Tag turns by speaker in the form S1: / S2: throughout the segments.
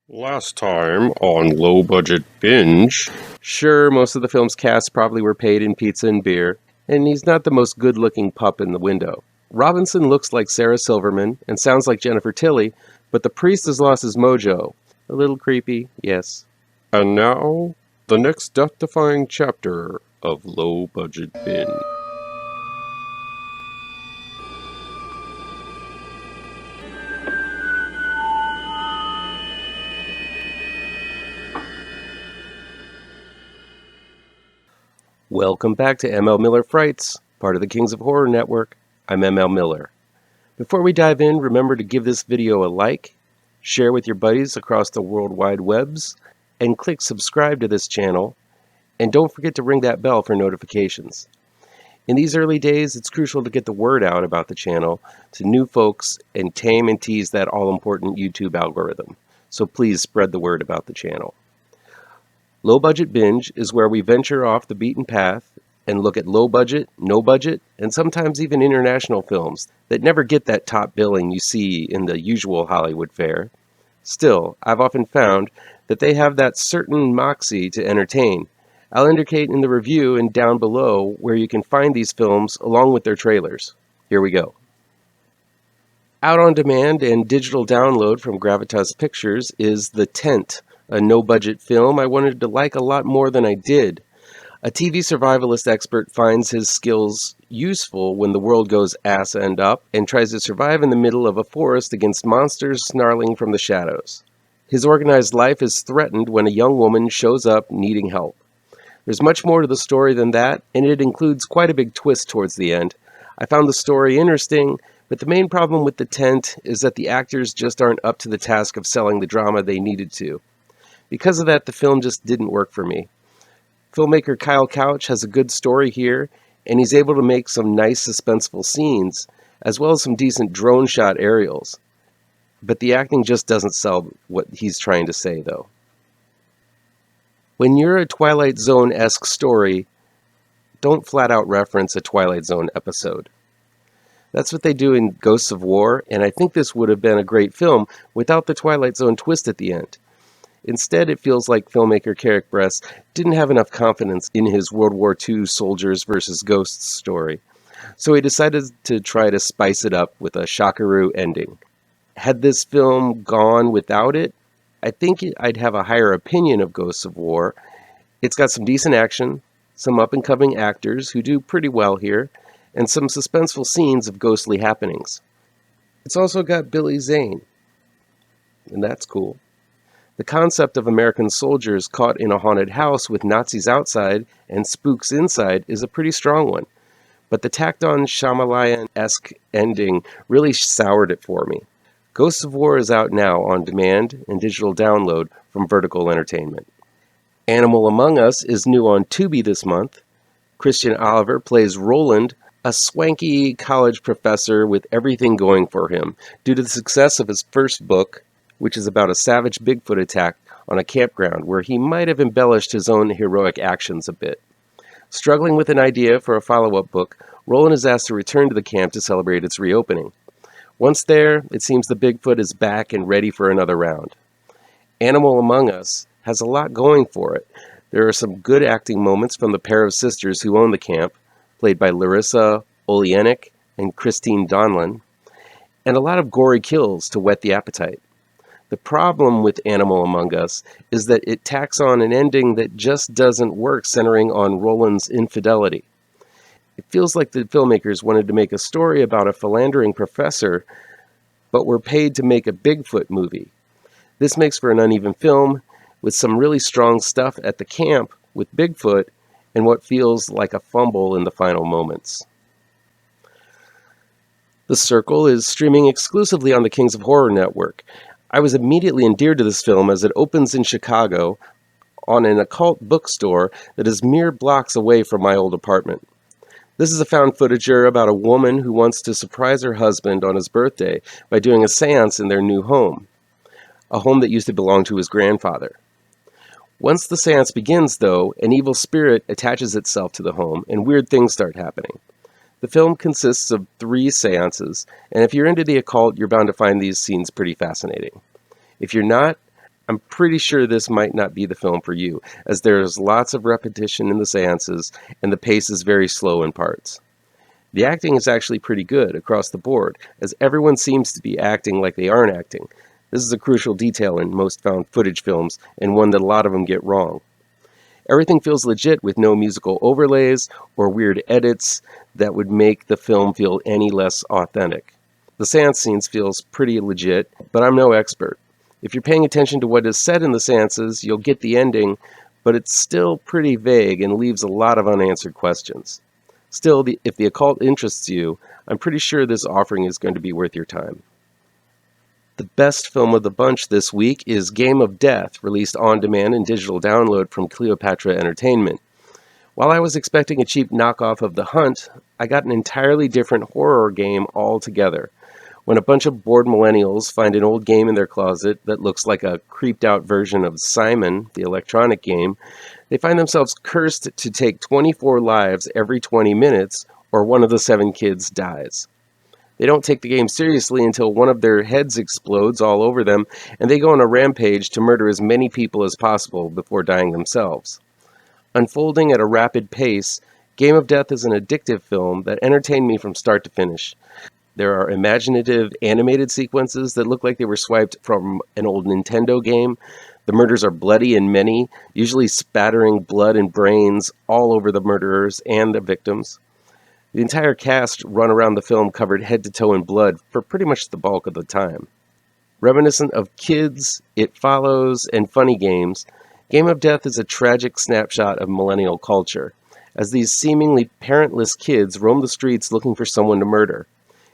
S1: Last time on Low Budget Binge. Sure, most of the film's cast probably were paid in pizza and beer, and he's not the most good-looking pup in the window. Robinson looks like Sarah Silverman and sounds like Jennifer Tilly, but the priest has lost his mojo. A little creepy, yes. And now, the next death-defying chapter of Low Budget Binge. Welcome back to ML Miller Frights, part of the Kings of Horror Network. I'm ML Miller. Before we dive in, remember to give this video a like, share with your buddies across the World Wide Webs, and click subscribe to this channel, and don't forget to ring that bell for notifications. In these early days, it's crucial to get the word out about the channel to new folks and tame and tease that all-important YouTube algorithm. So please spread the word about the channel. Low Budget Binge is where we venture off the beaten path and look at low budget, no budget, and sometimes even international films that never get that top billing you see in the usual Hollywood fare. Still, I've often found that they have that certain moxie to entertain. I'll indicate in the review and down below where you can find these films along with their trailers. Here we go. Out on demand and digital download from Gravitas Pictures is The Tent, a no-budget film I wanted to like a lot more than I did. A TV survivalist expert finds his skills useful when the world goes ass end up and tries to survive in the middle of a forest against monsters snarling from the shadows. His organized life is threatened when a young woman shows up needing help. There's much more to the story than that, and it includes quite a big twist towards the end. I found the story interesting, but the main problem with The Tent is that the actors just aren't up to the task of selling the drama they needed to. Because of that, the film just didn't work for me. Filmmaker Kyle Couch has a good story here, and he's able to make some nice suspenseful scenes, as well as some decent drone shot aerials. But the acting just doesn't sell what he's trying to say, though. When you're a Twilight Zone-esque story, don't flat out reference a Twilight Zone episode. That's what they do in Ghosts of War, and I think this would have been a great film without the Twilight Zone twist at the end. Instead, it feels like filmmaker Bress didn't have enough confidence in his World War II soldiers versus ghosts story, so he decided to try to spice it up with a shockaroo ending. Had this film gone without it, I think I'd have a higher opinion of Ghosts of War. It's got some decent action, some up-and-coming actors who do pretty well here, and some suspenseful scenes of ghostly happenings. It's also got Billy Zane, and that's cool. The concept of American soldiers caught in a haunted house with Nazis outside and spooks inside is a pretty strong one, but the tacked-on Shyamalan-esque ending really soured it for me. Ghosts of War is out now on demand and digital download from Vertical Entertainment. Animal Among Us is new on Tubi this month. Christian Oliver plays Roland, a swanky college professor with everything going for him due to the success of his first book, which is about a savage Bigfoot attack on a campground where he might have embellished his own heroic actions a bit. Struggling with an idea for a follow-up book, Roland is asked to return to the camp to celebrate its reopening. Once there, it seems the Bigfoot is back and ready for another round. Animal Among Us has a lot going for it. There are some good acting moments from the pair of sisters who own the camp, played by Larissa Oleynik and Christine Donlan, and a lot of gory kills to whet the appetite. The problem with Animal Among Us is that it tacks on an ending that just doesn't work centering on Roland's infidelity. It feels like the filmmakers wanted to make a story about a philandering professor, but were paid to make a Bigfoot movie. This makes for an uneven film, with some really strong stuff at the camp with Bigfoot, and what feels like a fumble in the final moments. The Circle is streaming exclusively on the Kings of Horror Network. I was immediately endeared to this film as it opens in Chicago on an occult bookstore that is mere blocks away from my old apartment. This is a found footager about a woman who wants to surprise her husband on his birthday by doing a seance in their new home, a home that used to belong to his grandfather. Once the seance begins, though, an evil spirit attaches itself to the home and weird things start happening. The film consists of 3 seances, and if you're into the occult, you're bound to find these scenes pretty fascinating. If you're not, I'm pretty sure this might not be the film for you, as there's lots of repetition in the seances and the pace is very slow in parts. The acting is actually pretty good across the board, as everyone seems to be acting like they aren't acting. This is a crucial detail in most found footage films, and one that a lot of them get wrong. Everything feels legit with no musical overlays or weird edits that would make the film feel any less authentic. The seance scenes feels pretty legit, but I'm no expert. If you're paying attention to what is said in the seances, you'll get the ending, but it's still pretty vague and leaves a lot of unanswered questions. Still, if the occult interests you, I'm pretty sure this offering is going to be worth your time. The best film of the bunch this week is Game of Death, released on demand and digital download from Cleopatra Entertainment. While I was expecting a cheap knockoff of The Hunt, I got an entirely different horror game altogether. When a bunch of bored millennials find an old game in their closet that looks like a creeped-out version of Simon, the electronic game, they find themselves cursed to take 24 lives every 20 minutes, or one of the 7 kids dies. They don't take the game seriously until one of their heads explodes all over them, and they go on a rampage to murder as many people as possible before dying themselves. Unfolding at a rapid pace, Game of Death is an addictive film that entertained me from start to finish. There are imaginative animated sequences that look like they were swiped from an old Nintendo game. The murders are bloody and many, usually spattering blood and brains all over the murderers and the victims. The entire cast run around the film covered head to toe in blood for pretty much the bulk of the time. Reminiscent of Kids, It Follows, and Funny Games, Game of Death is a tragic snapshot of millennial culture, as these seemingly parentless kids roam the streets looking for someone to murder.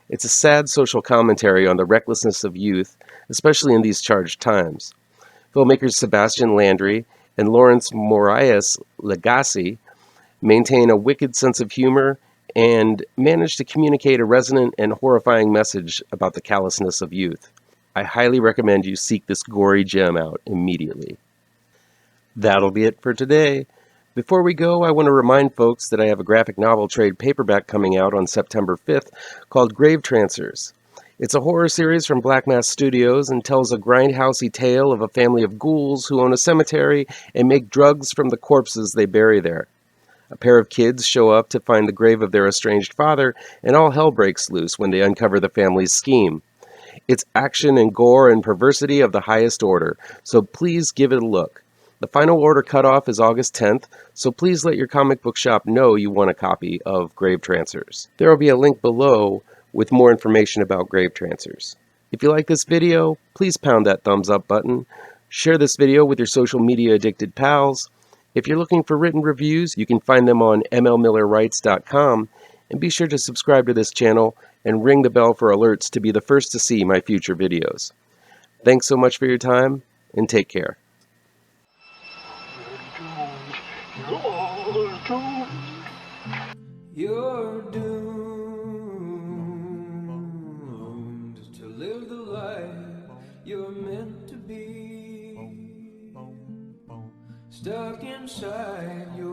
S1: It's a sad social commentary on the recklessness of youth, especially in these charged times. Filmmakers Sebastien Landry and Laurence Morais-Lagace maintain a wicked sense of humor and manage to communicate a resonant and horrifying message about the callousness of youth. I highly recommend you seek this gory gem out immediately. That'll be it for today. Before we go, I want to remind folks that I have a graphic novel trade paperback coming out on September 5th called GRAVETRANCERS. It's a horror series from Black Mass Studios and tells a grindhousey tale of a family of ghouls who own a cemetery and make drugs from the corpses they bury there. A pair of kids show up to find the grave of their estranged father, and all hell breaks loose when they uncover the family's scheme. It's action and gore and perversity of the highest order, so please give it a look. The final order cutoff is August 10th, so please let your comic book shop know you want a copy of GRAVETRANCERS. There will be a link below with more information about GRAVETRANCERS. If you like this video, please pound that thumbs up button. Share this video with your social media addicted pals. If you're looking for written reviews, you can find them on mlmillerwrites.com, and be sure to subscribe to this channel and ring the bell for alerts to be the first to see my future videos. Thanks so much for your time, and take care.
S2: You're doomed to live the life you're meant to be. Stuck inside your